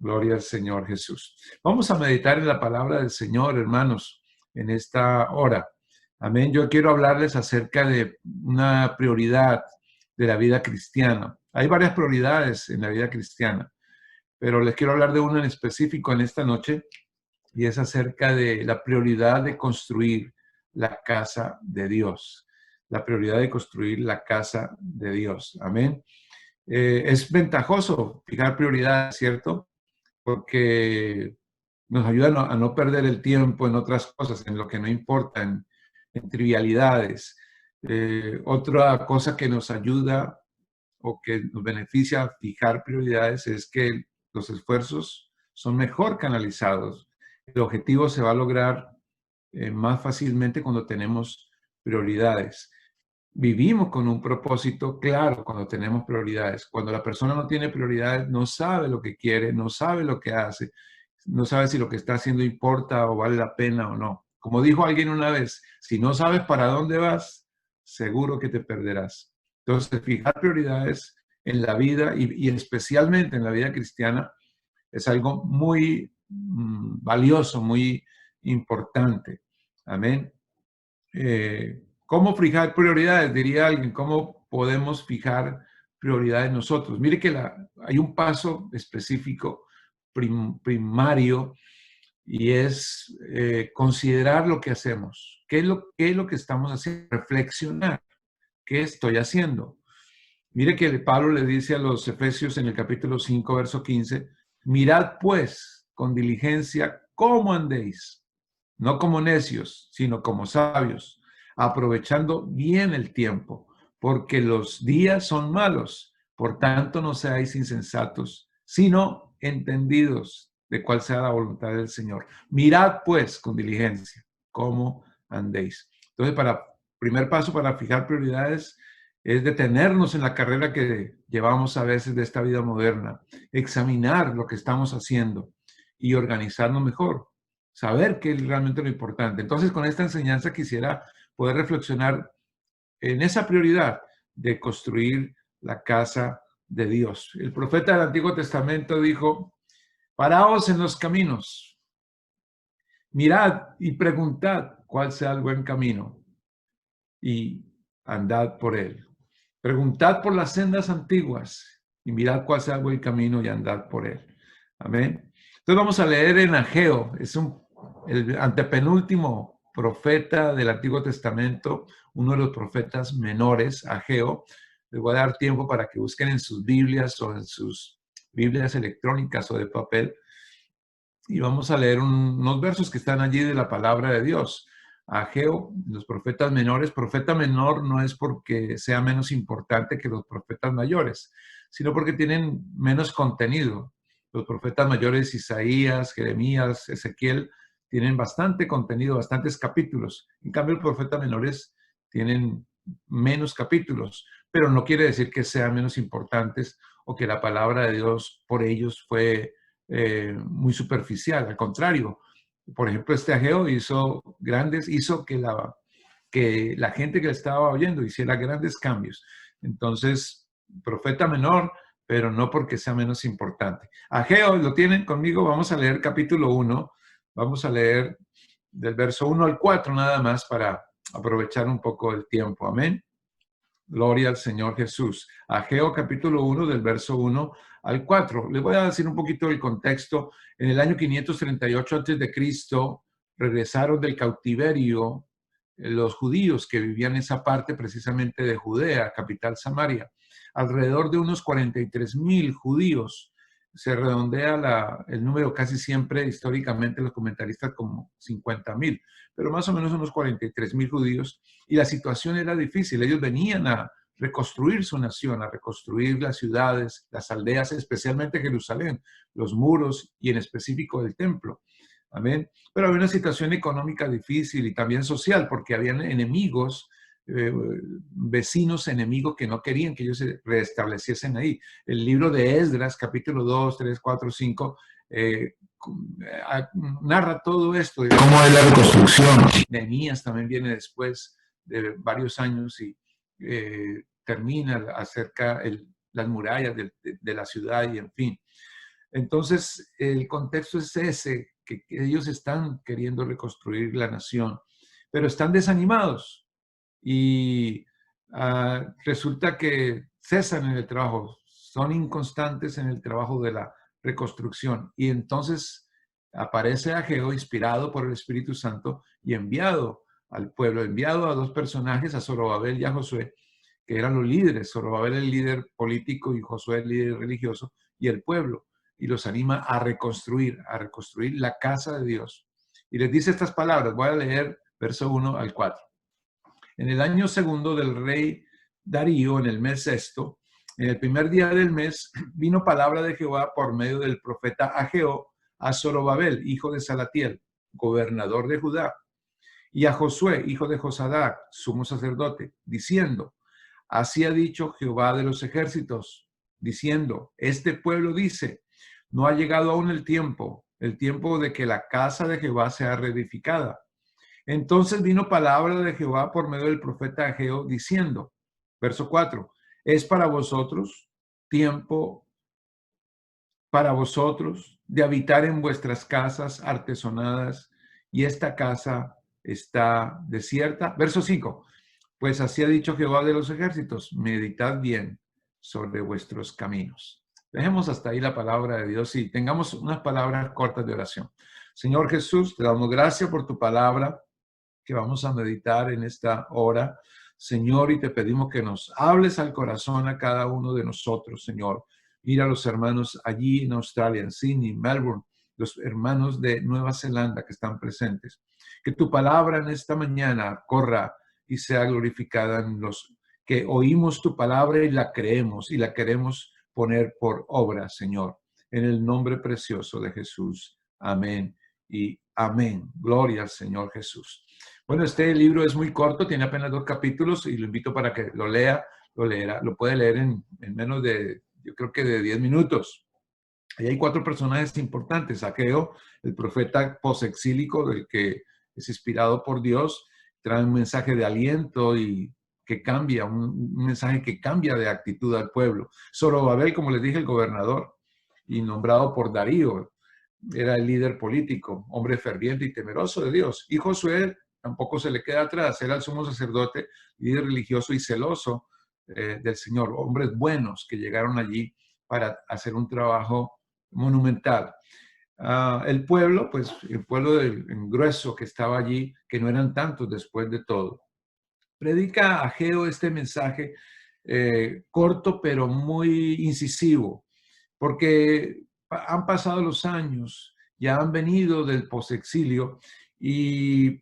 Gloria al Señor Jesús. Vamos a meditar en la palabra del Señor, hermanos, en esta hora. Amén. Yo quiero hablarles acerca de una prioridad de la vida cristiana. Hay varias prioridades en la vida cristiana, pero les quiero hablar de una en específico en esta noche y es acerca de la prioridad de construir la casa de Dios. La prioridad de construir la casa de Dios. Amén. Es ventajoso fijar prioridades, ¿cierto? Porque nos ayuda a no perder el tiempo en otras cosas, en lo que no importa, en trivialidades. Otra cosa que nos ayuda o que nos beneficia a fijar prioridades es que los esfuerzos son mejor canalizados. El objetivo se va a lograr más fácilmente cuando tenemos prioridades. Vivimos con un propósito claro cuando tenemos prioridades. Cuando la persona no tiene prioridades, no sabe lo que quiere, no sabe lo que hace, no sabe si lo que está haciendo importa o vale la pena o no. Como dijo alguien una vez, si no sabes para dónde vas, seguro que te perderás. Entonces, fijar prioridades en la vida y especialmente en la vida cristiana es algo muy valioso, muy importante. Amén. ¿Cómo fijar prioridades? Diría alguien, ¿cómo podemos fijar prioridades nosotros? Mire que hay un paso específico, primario, y es considerar lo que hacemos. Qué es lo que estamos haciendo? Reflexionar. ¿Qué estoy haciendo? Mire que Pablo le dice a los Efesios en el capítulo 5, verso 15, mirad pues con diligencia cómo andéis, no como necios, sino como sabios, aprovechando bien el tiempo, porque los días son malos. Por tanto, no seáis insensatos, sino entendidos de cuál sea la voluntad del Señor. Mirad, pues, con diligencia cómo andéis. Entonces, primer paso para fijar prioridades es detenernos en la carrera que llevamos a veces de esta vida moderna, examinar lo que estamos haciendo y organizarnos mejor, saber qué es realmente lo importante. Entonces, con esta enseñanza quisiera poder reflexionar en esa prioridad de construir la casa de Dios. El profeta del Antiguo Testamento dijo, paraos en los caminos, mirad y preguntad cuál sea el buen camino y andad por él. Preguntad por las sendas antiguas y mirad cuál sea el buen camino y andad por él. Amén. Entonces vamos a leer en Ageo, es el antepenúltimo profeta del Antiguo Testamento, uno de los profetas menores, Ageo. Les voy a dar tiempo para que busquen en sus Biblias o en sus Biblias electrónicas o de papel. Y vamos a leer unos versos que están allí de la palabra de Dios. Ageo, los profetas menores, profeta menor no es porque sea menos importante que los profetas mayores, sino porque tienen menos contenido. Los profetas mayores, Isaías, Jeremías, Ezequiel, tienen bastante contenido, bastantes capítulos. En cambio, los profetas menores tienen menos capítulos, pero no quiere decir que sean menos importantes o que la palabra de Dios por ellos fue muy superficial. Al contrario, por ejemplo, este Ageo hizo que la gente que le estaba oyendo hiciera grandes cambios. Entonces, profeta menor, pero no porque sea menos importante. Ageo, ¿lo tienen conmigo? Vamos a leer capítulo 1. Vamos a leer del verso 1 al 4 nada más para aprovechar un poco el tiempo. Amén. Gloria al Señor Jesús. Ageo capítulo 1 del verso 1 al 4. Les voy a decir un poquito del contexto. En el año 538 a.C. regresaron del cautiverio los judíos que vivían en esa parte precisamente de Judea, capital Samaria. Alrededor de unos 43,000 judíos. Se redondea el número casi siempre históricamente los comentaristas como 50,000, pero más o menos unos 43,000 judíos. Y la situación era difícil. Ellos venían a reconstruir su nación, a reconstruir las ciudades, las aldeas, especialmente Jerusalén, los muros y en específico el templo. Amén. Pero había una situación económica difícil y también social, porque habían enemigos, vecinos enemigos que no querían que ellos se restableciesen ahí. El libro de Esdras, capítulo 2, 3, 4, 5, narra todo esto. ¿Cómo es la reconstrucción? Nehemías también viene después de varios años y termina acerca las murallas de la ciudad y en fin. Entonces, el contexto es ese, que ellos están queriendo reconstruir la nación, pero están desanimados y resulta que cesan en el trabajo, son inconstantes en el trabajo de la reconstrucción. Y entonces aparece Ageo inspirado por el Espíritu Santo y enviado al pueblo, enviado a dos personajes, a Zorobabel y a Josué, que eran los líderes. Zorobabel el líder político y Josué el líder religioso, y el pueblo, y los anima a reconstruir la casa de Dios. Y les dice estas palabras, voy a leer verso 1 al 4. En el año segundo del rey Darío, en el mes sexto, en el primer día del mes, vino palabra de Jehová por medio del profeta Ageo a Zorobabel, hijo de Salatiel, gobernador de Judá, y a Josué, hijo de Josadac, sumo sacerdote, diciendo, así ha dicho Jehová de los ejércitos, diciendo, este pueblo dice, no ha llegado aún el tiempo de que la casa de Jehová sea reedificada. Entonces vino palabra de Jehová por medio del profeta Ageo diciendo, verso 4, es para vosotros tiempo para vosotros de habitar en vuestras casas artesonadas y esta casa está desierta. Verso 5, pues así ha dicho Jehová de los ejércitos, meditad bien sobre vuestros caminos. Dejemos hasta ahí la palabra de Dios y tengamos unas palabras cortas de oración. Señor Jesús, te damos gracias por tu palabra que vamos a meditar en esta hora, Señor, y te pedimos que nos hables al corazón a cada uno de nosotros, Señor. Mira a los hermanos allí en Australia, en Sydney, Melbourne, los hermanos de Nueva Zelanda que están presentes. Que tu palabra en esta mañana corra y sea glorificada en los que oímos tu palabra y la creemos y la queremos poner por obra, Señor. En el nombre precioso de Jesús. Amén y amén. Gloria al Señor Jesús. Bueno, este libro es muy corto, tiene apenas 2 capítulos y lo invito para que lo lea, lo puede leer en menos de, yo creo que de 10 minutos. Ahí hay 4 personajes importantes. Ageo, el profeta posexílico, del que es inspirado por Dios, trae un mensaje de aliento y que cambia, un mensaje que cambia de actitud al pueblo. Zorobabel, como les dije, el gobernador, y nombrado por Darío, era el líder político, hombre ferviente y temeroso de Dios. Y Josué tampoco se le queda atrás, era el sumo sacerdote, líder religioso y celoso del Señor, hombres buenos que llegaron allí para hacer un trabajo monumental. El pueblo, pues el pueblo del grueso que estaba allí, que no eran tantos después de todo. Predica Ageo este mensaje corto pero muy incisivo, porque han pasado los años, ya han venido del posexilio y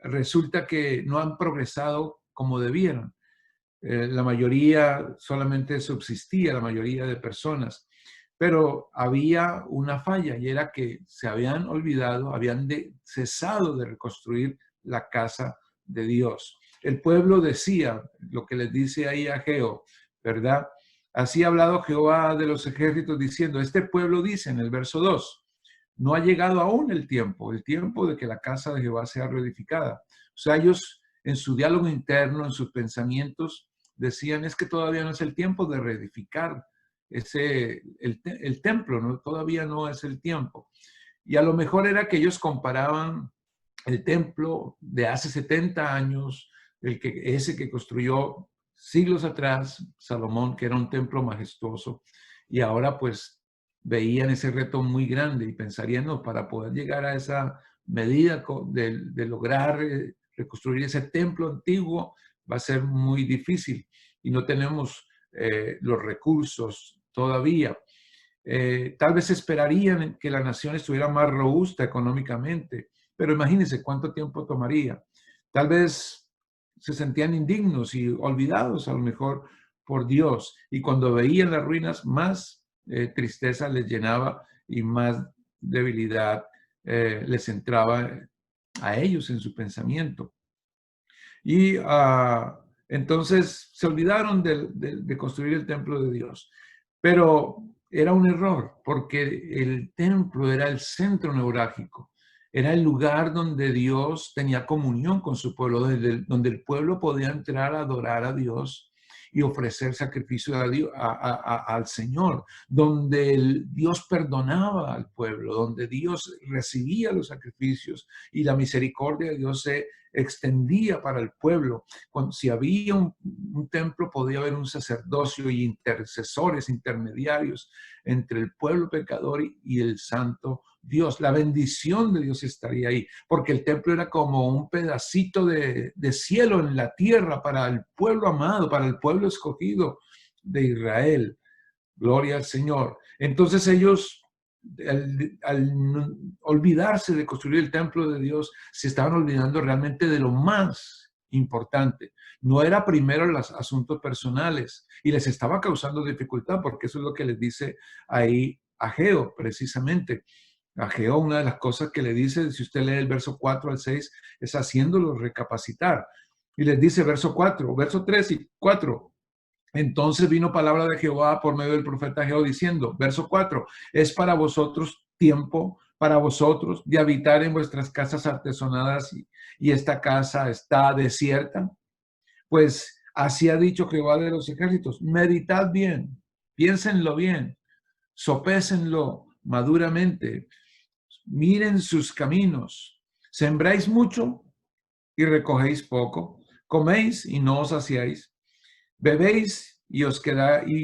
resulta que no han progresado como debieran. La mayoría solamente subsistía, la mayoría de personas, pero había una falla y era que se habían olvidado, habían cesado de reconstruir la casa de Dios. El pueblo decía, lo que les dice ahí Ageo, ¿verdad? Así ha hablado Jehová de los ejércitos diciendo, este pueblo dice en el verso 2, no ha llegado aún el tiempo de que la casa de Jehová sea reedificada. O sea, ellos en su diálogo interno, en sus pensamientos, decían, es que todavía no es el tiempo de reedificar el templo, ¿no? Todavía no es el tiempo. Y a lo mejor era que ellos comparaban el templo de hace 70 años, ese que construyó siglos atrás Salomón, que era un templo majestuoso, y ahora pues veían ese reto muy grande y pensarían, no, para poder llegar a esa medida de lograr reconstruir ese templo antiguo va a ser muy difícil y no tenemos los recursos todavía. Tal vez esperarían que la nación estuviera más robusta económicamente, pero imagínense cuánto tiempo tomaría. Tal vez se sentían indignos y olvidados a lo mejor por Dios. Y cuando veían las ruinas, más tristeza les llenaba y más debilidad les entraba a ellos en su pensamiento. Y entonces se olvidaron de construir el templo de Dios. Pero era un error, porque el templo era el centro neurálgico, era el lugar donde Dios tenía comunión con su pueblo, donde el pueblo podía entrar a adorar a Dios y ofrecer sacrificio a Dios, al Señor, donde Dios perdonaba al pueblo, donde Dios recibía los sacrificios y la misericordia de Dios se extendía para el pueblo. Si había un templo, podía haber un sacerdocio y intercesores, intermediarios entre el pueblo pecador y el santo Dios. La bendición de Dios estaría ahí, porque el templo era como un pedacito de cielo en la tierra para el pueblo amado, para el pueblo escogido de Israel. Gloria al Señor. Entonces ellos, al olvidarse de construir el templo de Dios, se estaban olvidando realmente de lo más importante. No era primero los asuntos personales y les estaba causando dificultad, porque eso es lo que les dice ahí Ageo, precisamente. Ageo, una de las cosas que le dice, si usted lee el verso 4 al 6, es haciéndolo recapacitar. Y les dice verso 4, verso 3 y 4. Entonces vino palabra de Jehová por medio del profeta Ageo diciendo, verso 4, es para vosotros tiempo, para vosotros de habitar en vuestras casas artesonadas y esta casa está desierta. Pues así ha dicho Jehová de los ejércitos, meditad bien, piénsenlo bien, sopésenlo maduramente, miren sus caminos, sembráis mucho y recogéis poco, coméis y no os saciáis, bebéis y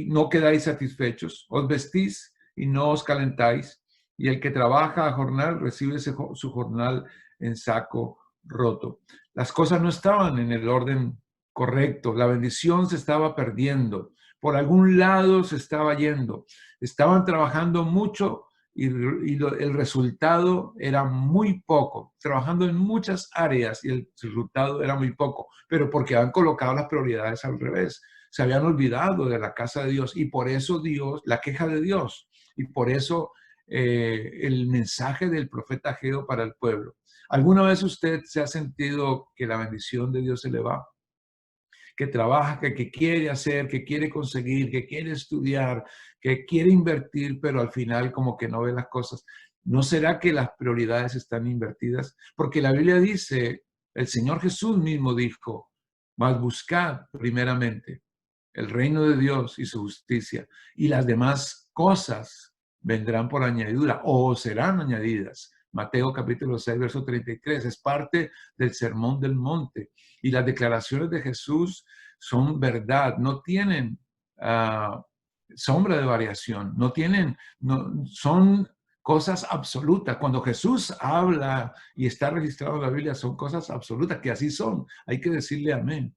no quedáis satisfechos, os vestís y no os calentáis, y el que trabaja a jornal recibe su jornal en saco roto. Las cosas no estaban en el orden correcto, la bendición se estaba perdiendo, por algún lado se estaba yendo, estaban trabajando mucho y el resultado era muy poco, trabajando en muchas áreas y el resultado era muy poco, pero porque han colocado las prioridades al revés. Se habían olvidado de la casa de Dios y por eso Dios, la queja de Dios, y por eso el mensaje del profeta Ageo para el pueblo. ¿Alguna vez usted se ha sentido que la bendición de Dios se le va? Que trabaja, que quiere hacer, que quiere conseguir, que quiere estudiar, que quiere invertir, pero al final como que no ve las cosas. ¿No será que las prioridades están invertidas? Porque la Biblia dice, el Señor Jesús mismo dijo, mas buscad primeramente el reino de Dios y su justicia, y las demás cosas vendrán por añadidura o serán añadidas. Mateo capítulo 6, verso 33, es parte del sermón del monte. Y las declaraciones de Jesús son verdad, no tienen sombra de variación, son cosas absolutas. Cuando Jesús habla y está registrado en la Biblia, son cosas absolutas, que así son. Hay que decirle amén.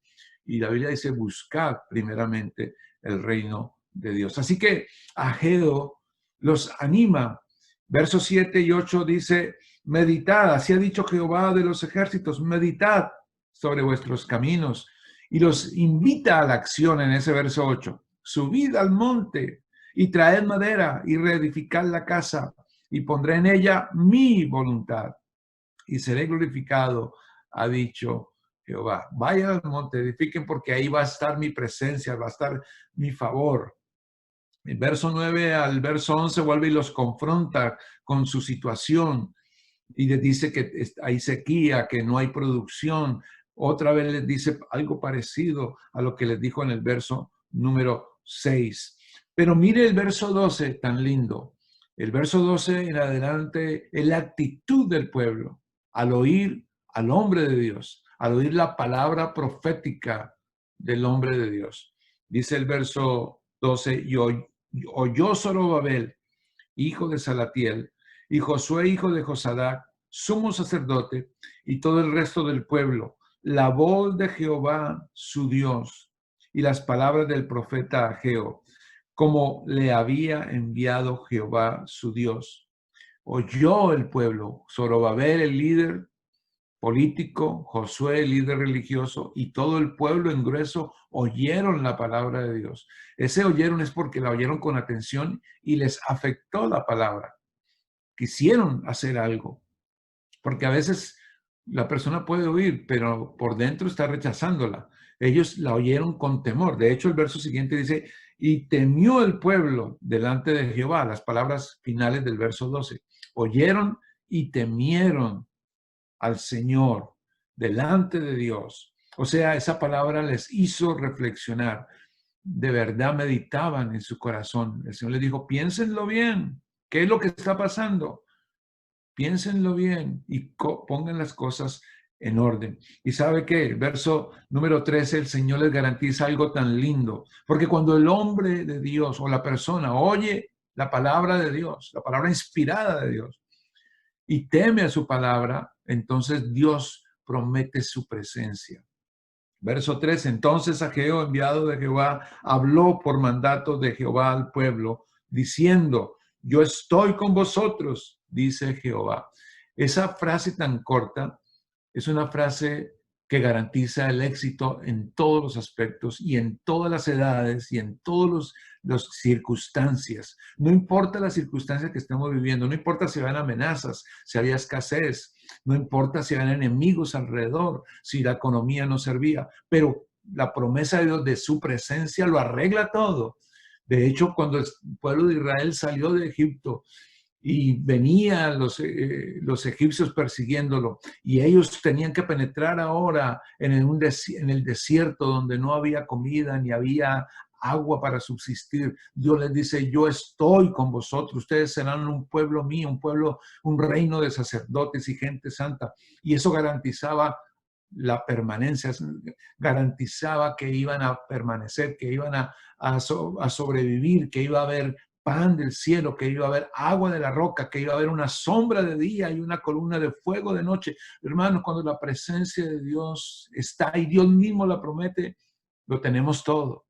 Y la Biblia dice, buscad primeramente el reino de Dios. Así que Ageo los anima. Versos 7 y 8 dice, meditad, así ha dicho Jehová de los ejércitos, meditad sobre vuestros caminos. Y los invita a la acción en ese verso 8. Subid al monte y traed madera y reedificad la casa y pondré en ella mi voluntad y seré glorificado, ha dicho Jehová. Vayan al monte, edifiquen porque ahí va a estar mi presencia, va a estar mi favor. El verso 9 al verso 11 vuelve y los confronta con su situación y les dice que hay sequía, que no hay producción. Otra vez les dice algo parecido a lo que les dijo en el verso número 6. Pero mire el verso 12, tan lindo. El verso 12 en adelante es la actitud del pueblo al oír al hombre de Dios, al oír la palabra profética del hombre de Dios. Dice el verso 12, y oyó Zorobabel, hijo de Salatiel, y Josué, hijo de Josadac, sumo sacerdote, y todo el resto del pueblo, la voz de Jehová, su Dios, y las palabras del profeta Ageo, como le había enviado Jehová, su Dios. Oyó el pueblo, Zorobabel, el líder político, Josué, el líder religioso, y todo el pueblo en grueso oyeron la palabra de Dios. Ese oyeron es porque la oyeron con atención y les afectó la palabra. Quisieron hacer algo, porque a veces la persona puede oír, pero por dentro está rechazándola. Ellos la oyeron con temor. De hecho, el verso siguiente dice, y temió el pueblo delante de Jehová, las palabras finales del verso 12. Oyeron y temieron al Señor delante de Dios. O sea, esa palabra les hizo reflexionar. de verdad meditaban en su corazón. El Señor les dijo, piénsenlo bien. ¿Qué es lo que está pasando? Piénsenlo bien y pongan las cosas en orden. Y sabe que el verso número 13, el Señor les garantiza algo tan lindo, porque cuando el hombre de Dios o la persona oye la palabra de Dios, la palabra inspirada de Dios, y teme a su palabra, entonces Dios promete su presencia. Verso 3, entonces Ageo, enviado de Jehová, habló por mandato de Jehová al pueblo, diciendo, yo estoy con vosotros, dice Jehová. Esa frase tan corta es una frase que garantiza el éxito en todos los aspectos y en todas las edades y en todas las circunstancias. No importa las circunstancias que estemos viviendo, no importa si van amenazas, si había escasez, no importa si había enemigos alrededor, si la economía no servía, pero la promesa de Dios de su presencia lo arregla todo. De hecho, cuando el pueblo de Israel salió de Egipto, y venían los egipcios persiguiéndolo y ellos tenían que penetrar ahora en el desierto donde no había comida ni había agua para subsistir. Dios les dice, yo estoy con vosotros, ustedes serán un pueblo mío, un pueblo, un reino de sacerdotes y gente santa. Y eso garantizaba la permanencia, garantizaba que iban a permanecer, que iban a sobrevivir, que iba a haber pan del cielo, que iba a haber agua de la roca, que iba a haber una sombra de día y una columna de fuego de noche. Hermanos, cuando la presencia de Dios está y Dios mismo la promete, lo tenemos todo.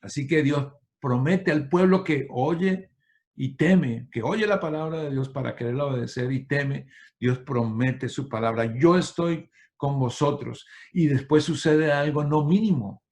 Así que Dios promete al pueblo que oye y teme, que oye la palabra de Dios para quererla obedecer y teme. Dios promete su palabra. Yo estoy con vosotros. Y después sucede algo no mínimo.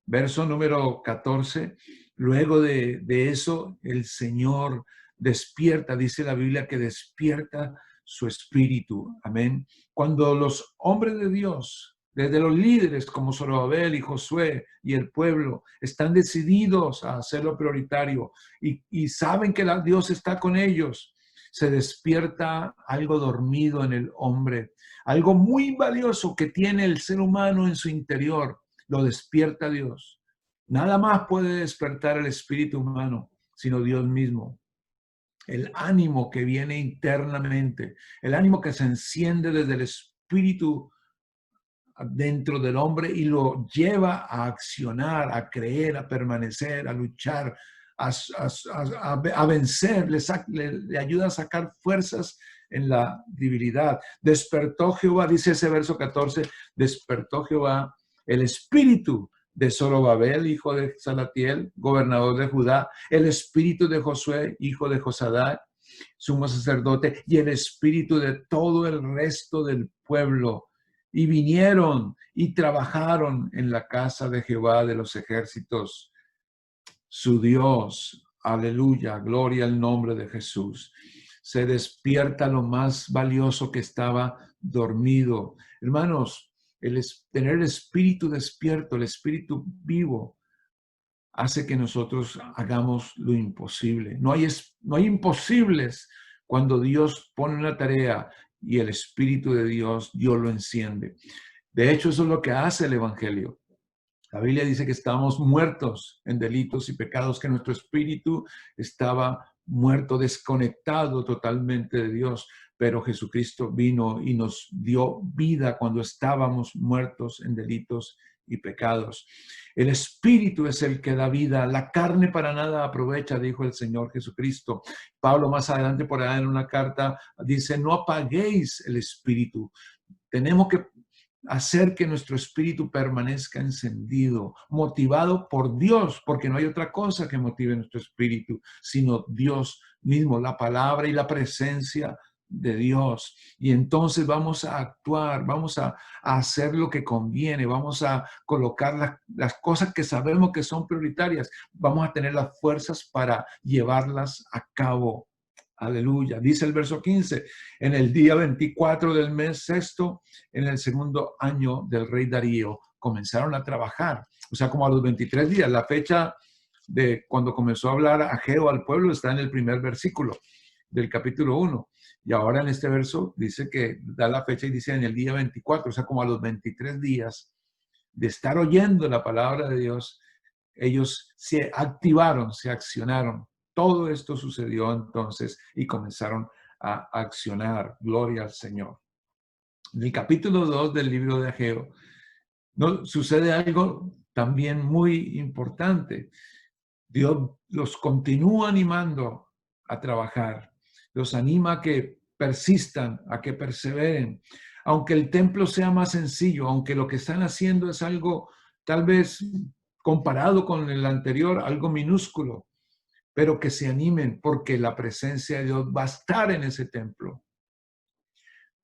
Verso número 14. Luego de eso, el Señor despierta, dice la Biblia, que despierta su espíritu. Amén. Cuando los hombres de Dios, desde los líderes como Zorobabel y Josué y el pueblo, están decididos a hacerlo prioritario y saben que Dios está con ellos, se despierta algo dormido en el hombre, algo muy valioso que tiene el ser humano en su interior. Lo despierta Dios. Nada más puede despertar el espíritu humano, sino Dios mismo. El ánimo que viene internamente, el ánimo que se enciende desde el espíritu dentro del hombre y lo lleva a accionar, a creer, a permanecer, a luchar, a vencer, le ayuda a sacar fuerzas en la debilidad. Despertó Jehová, dice ese verso 14, despertó Jehová el espíritu de Zorobabel, hijo de Salatiel, gobernador de Judá, el espíritu de Josué, hijo de Josadac, sumo sacerdote, y el espíritu de todo el resto del pueblo. Y vinieron y trabajaron en la casa de Jehová de los ejércitos, su Dios. Aleluya, gloria al nombre de Jesús. Se despierta lo más valioso que estaba dormido. Hermanos, tener el espíritu despierto, el espíritu vivo, hace que nosotros hagamos lo imposible. No hay imposibles cuando Dios pone una tarea y el Espíritu de Dios lo enciende. De hecho, eso es lo que hace el Evangelio. La Biblia dice que estábamos muertos en delitos y pecados, que nuestro espíritu estaba muerto, desconectado totalmente de Dios, pero Jesucristo vino y nos dio vida cuando estábamos muertos en delitos y pecados. El espíritu es el que da vida, la carne para nada aprovecha, dijo el Señor Jesucristo. Pablo más adelante por allá en una carta dice, no apaguéis el espíritu. Tenemos que hacer que nuestro espíritu permanezca encendido, motivado por Dios, porque no hay otra cosa que motive nuestro espíritu, sino Dios mismo, la palabra y la presencia de Dios. Y entonces vamos a actuar, vamos a hacer lo que conviene, vamos a colocar las cosas que sabemos que son prioritarias, vamos a tener las fuerzas para llevarlas a cabo. Aleluya. Dice el verso 15, en el día 24 del mes sexto, en el segundo año del rey Darío, comenzaron a trabajar. O sea, como a los 23 días. La fecha de cuando comenzó a hablar Ageo al pueblo está en el primer versículo del capítulo 1. Y ahora en este verso dice que da la fecha y dice en el día 24, o sea, como a los 23 días de estar oyendo la palabra de Dios, ellos se activaron, se accionaron. Todo esto sucedió entonces y comenzaron a accionar. Gloria al Señor. En el capítulo 2 del libro de Ageo, ¿no? Sucede algo también muy importante. Dios los continúa animando a trabajar, los anima a que persistan, a que perseveren. Aunque el templo sea más sencillo, aunque lo que están haciendo es algo tal vez comparado con el anterior, algo minúsculo, pero que se animen porque la presencia de Dios va a estar en ese templo,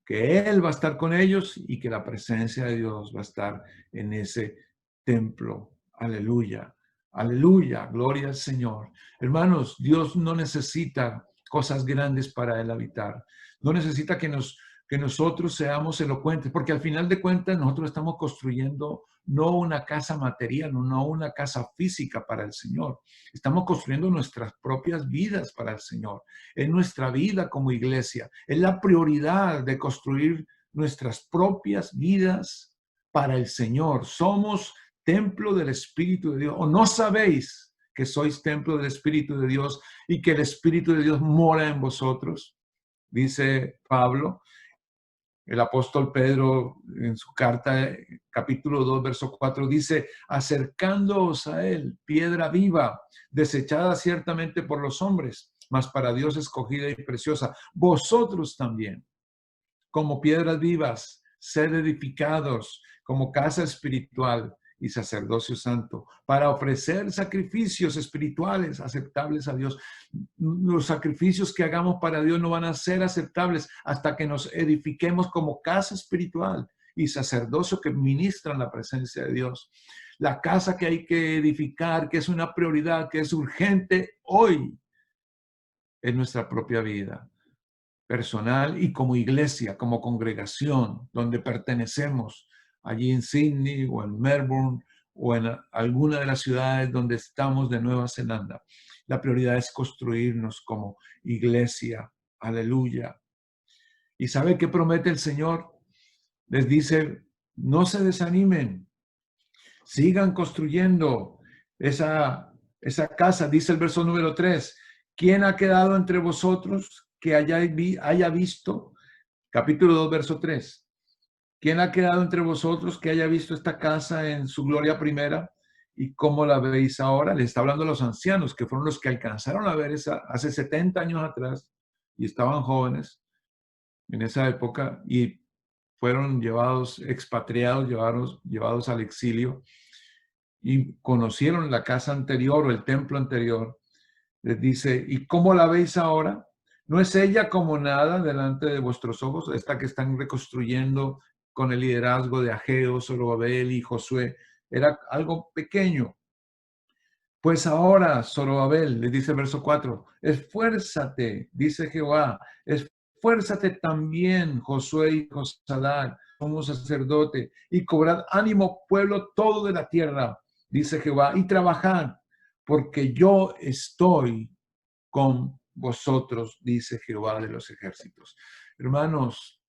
que Él va a estar con ellos y que la presencia de Dios va a estar en ese templo. Aleluya, aleluya, gloria al Señor. Hermanos, Dios no necesita cosas grandes para Él habitar. No necesita que nosotros seamos elocuentes, porque al final de cuentas nosotros estamos construyendo no una casa material, no una casa física para el Señor. Estamos construyendo nuestras propias vidas para el Señor. Es nuestra vida como iglesia. Es la prioridad de construir nuestras propias vidas para el Señor. Somos templo del Espíritu de Dios. ¿O no sabéis que sois templo del Espíritu de Dios y que el Espíritu de Dios mora en vosotros? Dice Pablo. El apóstol Pedro en su carta, capítulo 2, verso 4, dice, acercándoos a él, piedra viva, desechada ciertamente por los hombres, mas para Dios escogida y preciosa. Vosotros también, como piedras vivas, sed edificados como casa espiritual y sacerdocio santo, para ofrecer sacrificios espirituales aceptables a Dios. Los sacrificios que hagamos para Dios no van a ser aceptables hasta que nos edifiquemos como casa espiritual y sacerdocio que ministran la presencia de Dios. La casa que hay que edificar, que es una prioridad, que es urgente hoy, es nuestra propia vida personal y como iglesia, como congregación, donde pertenecemos, allí en Sydney o en Melbourne o en alguna de las ciudades donde estamos de Nueva Zelanda. La prioridad es construirnos como iglesia. Aleluya. ¿Y sabe qué promete el Señor? Les dice, no se desanimen, sigan construyendo esa casa, dice el verso número 3. ¿Quién ha quedado entre vosotros que haya visto? Capítulo 2, verso 3. ¿Quién ha quedado entre vosotros que haya visto esta casa en su gloria primera? ¿Y cómo la veis ahora? Le está hablando a los ancianos, que fueron los que alcanzaron a ver esa hace 70 años atrás y estaban jóvenes en esa época y fueron llevados, expatriados, llevados al exilio y conocieron la casa anterior o el templo anterior. Les dice, ¿y cómo la veis ahora? ¿No es ella como nada delante de vuestros ojos? Esta que están reconstruyendo con el liderazgo de Ageo, Zorobabel y Josué. Era algo pequeño. Pues ahora, Zorobabel, le dice el verso 4, esfuérzate, dice Jehová, esfuérzate también, Josué y Josadac, como sacerdote, y cobrad ánimo, pueblo todo de la tierra, dice Jehová, y trabajad, porque yo estoy con vosotros, dice Jehová de los ejércitos. Hermanos,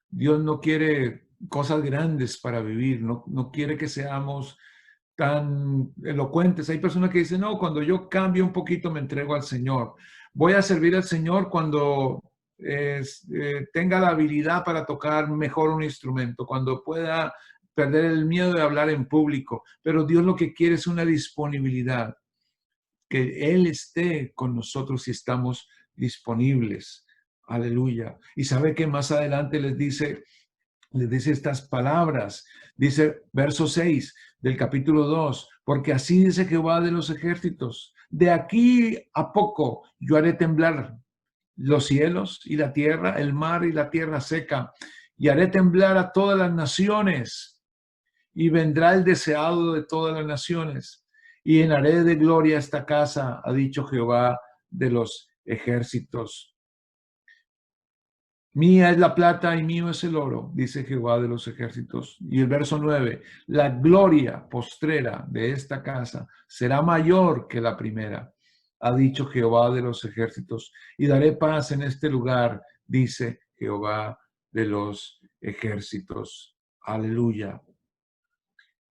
Dios no quiere cosas grandes para vivir, no quiere que seamos tan elocuentes. Hay personas que dicen, no, cuando yo cambie un poquito me entrego al Señor. Voy a servir al Señor cuando tenga la habilidad para tocar mejor un instrumento, cuando pueda perder el miedo de hablar en público. Pero Dios lo que quiere es una disponibilidad, que Él esté con nosotros si estamos disponibles. Aleluya. Y sabe que más adelante les dice estas palabras. Dice verso 6 del capítulo 2, porque así dice Jehová de los ejércitos, de aquí a poco yo haré temblar los cielos y la tierra, el mar y la tierra seca, y haré temblar a todas las naciones, y vendrá el deseado de todas las naciones, y llenaré de gloria esta casa, ha dicho Jehová de los ejércitos. Mía es la plata y mío es el oro, dice Jehová de los ejércitos. Y el verso 9, la gloria postrera de esta casa será mayor que la primera, ha dicho Jehová de los ejércitos. Y daré paz en este lugar, dice Jehová de los ejércitos. Aleluya.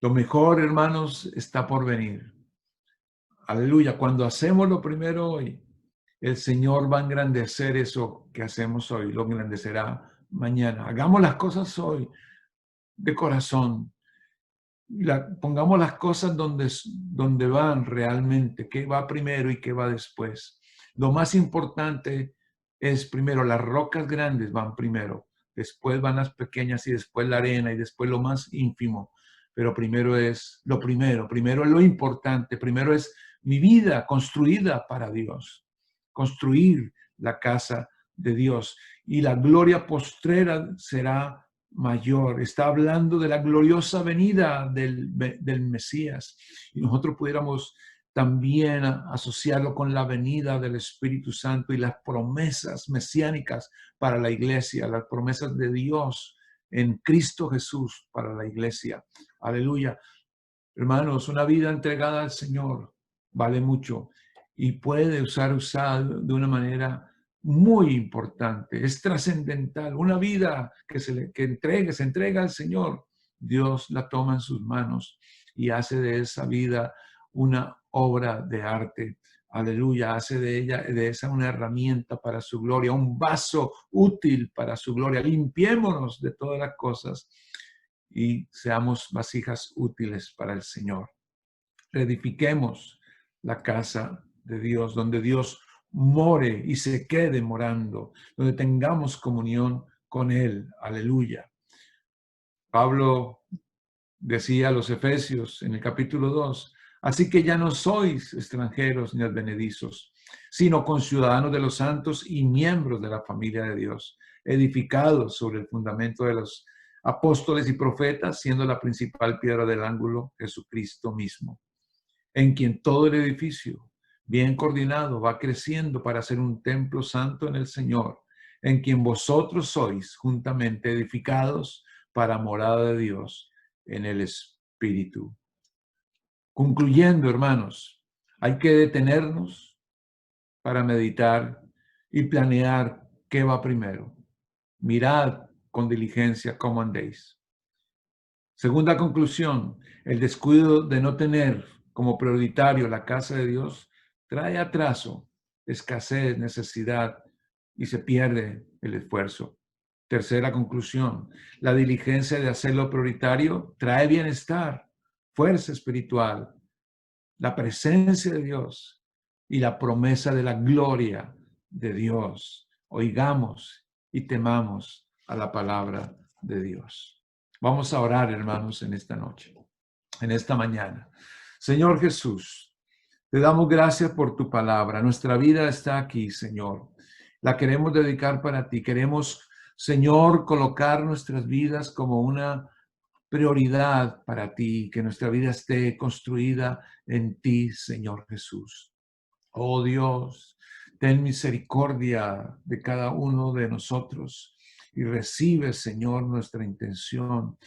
Lo mejor, hermanos, está por venir. Aleluya. Cuando hacemos lo primero hoy, el Señor va a engrandecer eso que hacemos hoy, lo engrandecerá mañana. Hagamos las cosas hoy de corazón. Pongamos las cosas donde van realmente, qué va primero y qué va después. Lo más importante es primero, las rocas grandes van primero, después van las pequeñas y después la arena y después lo más ínfimo. Pero primero es lo primero es lo importante, primero es mi vida construida para Dios, construir la casa de Dios y la gloria postrera será mayor. Está hablando de la gloriosa venida del Mesías. Y nosotros pudiéramos también asociarlo con la venida del Espíritu Santo y las promesas mesiánicas para la iglesia, las promesas de Dios en Cristo Jesús para la iglesia. Aleluya. Hermanos, una vida entregada al Señor vale mucho y puede ser usada de una manera muy importante, es trascendental. Una vida se entrega al Señor, Dios la toma en sus manos y hace de esa vida una obra de arte. Aleluya, hace de esa una herramienta para su gloria, un vaso útil para su gloria. Limpiémonos de todas las cosas y seamos vasijas útiles para el Señor. Reedifiquemos la casa de Dios, donde Dios more y se quede morando, donde tengamos comunión con Él. Aleluya. Pablo decía a los Efesios en el capítulo 2, así que ya no sois extranjeros ni advenedizos, sino conciudadanos de los santos y miembros de la familia de Dios, edificados sobre el fundamento de los apóstoles y profetas, siendo la principal piedra del ángulo Jesucristo mismo, en quien todo el edificio, bien coordinado, va creciendo para ser un templo santo en el Señor, en quien vosotros sois juntamente edificados para morada de Dios en el Espíritu. Concluyendo, hermanos, hay que detenernos para meditar y planear qué va primero. Mirad con diligencia cómo andéis. Segunda conclusión, el descuido de no tener como prioritario la casa de Dios trae atraso, escasez, necesidad y se pierde el esfuerzo. Tercera conclusión, la diligencia de hacerlo prioritario trae bienestar, fuerza espiritual, la presencia de Dios y la promesa de la gloria de Dios. Oigamos y temamos a la palabra de Dios. Vamos a orar, hermanos, en esta noche, en esta mañana. Señor Jesús, te damos gracias por tu palabra. Nuestra vida está aquí, Señor. La queremos dedicar para ti. Queremos, Señor, colocar nuestras vidas como una prioridad para ti, que nuestra vida esté construida en ti, Señor Jesús. Oh Dios, ten misericordia de cada uno de nosotros y recibe, Señor, nuestra intención.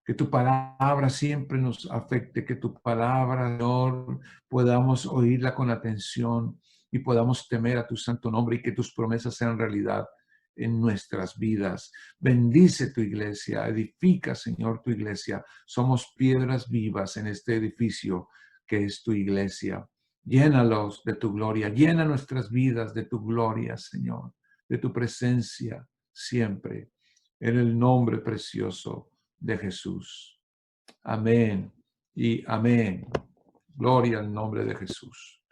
Que tu palabra siempre nos afecte, que tu palabra, Señor, podamos oírla con atención y podamos temer a tu santo nombre y que tus promesas sean realidad en nuestras vidas. Bendice tu iglesia, edifica, Señor, tu iglesia. Somos piedras vivas en este edificio que es tu iglesia. Llénalos de tu gloria, llena nuestras vidas de tu gloria, Señor, de tu presencia siempre, en el nombre precioso de Jesús. Amén y amén. Gloria al nombre de Jesús.